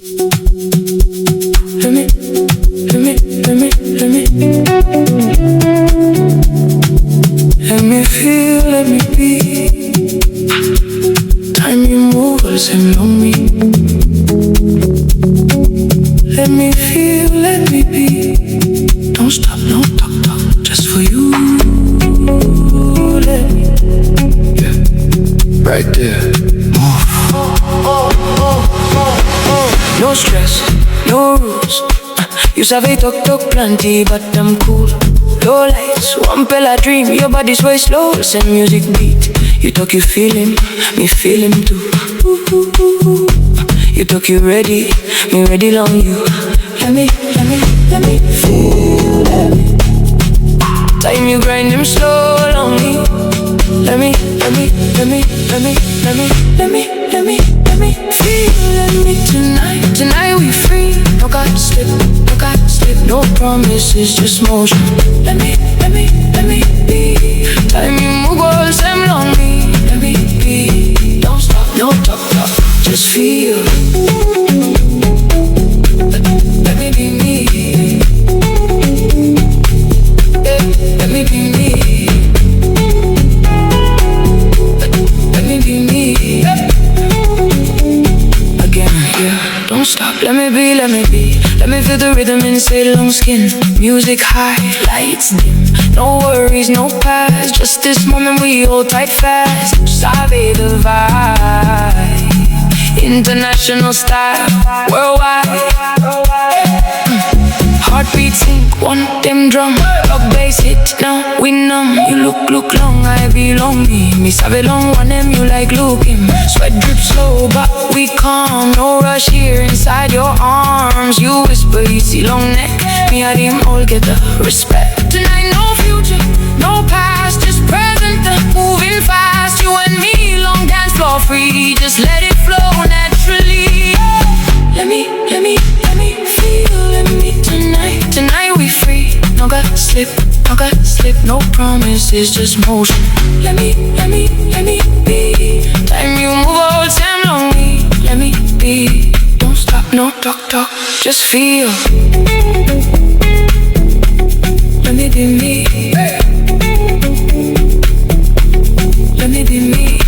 Let me, let me, let me, let me. Let me feel, let me be. Time you move, all seem on me. Let me feel, let me be. Don't stop, no talk, talk, just for you. Let me, yeah, right there. Move. No stress, no rules. You savvy talk plenty, but I'm cool. Low lights, one pillar dream. Your body's way slow, same music beat. You talk, you feel him, me feel him too. You talk, you ready, me ready long you. Let me feel, let me. Time you grind him slow, lonely. Let me feel, let me tonight. Tonight we free, no got to slip, no got to slip. No promises, just motion. Let me be. Time you move, all same lonely. Let me be. Don't stop, no talk, just feel. Let me be me. Yeah, let me be me. Let me be me. Again, yeah, don't stop. Let me be, let me be. Let me feel the rhythm inside long skin. Music high, lights dim. No worries, no past. Just this moment we hold tight fast. Savvy the vibe. International style, worldwide. Heartbeat sync, one them drum. Rock bass hit, now we numb. You look long, I belong me. Me savvy long, one them you like looking. Sweat drip slow, but we calm. No rush here inside your arms. You whisper, you see long neck. Me and him all get the respect. Tonight no future, no past, just present. Moving fast, you and me, long dance floor free. Just let it flow naturally. Let me feel, let me tonight. Tonight we free, no got to slip, no got to slip. No promises, just motion. Let me be. Time you move, all time lonely. Let me be. Don't stop, no talk, just feel. Let me be me. Let me be me.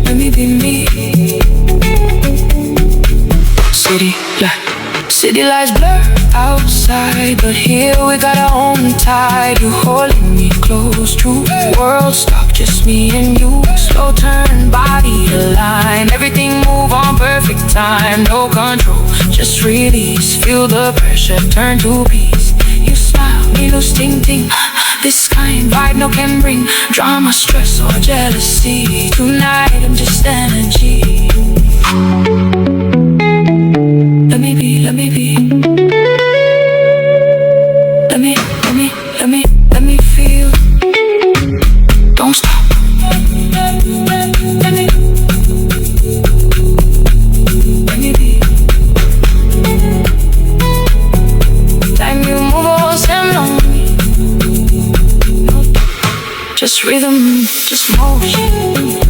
Let me be me. City lights blur outside, but here we got our own tide. You holding me close, true. World stop, just me and you. Slow turn, body align. Everything move on perfect time. No control, just release. Feel the pressure turn to peace. You smile, me lose ting. This kind vibe no can bring drama, stress or jealousy. Tonight I'm just energy. Let me be. Let me feel. Don't stop. Let me be. Time you move, all same lonely. Just rhythm, just motion.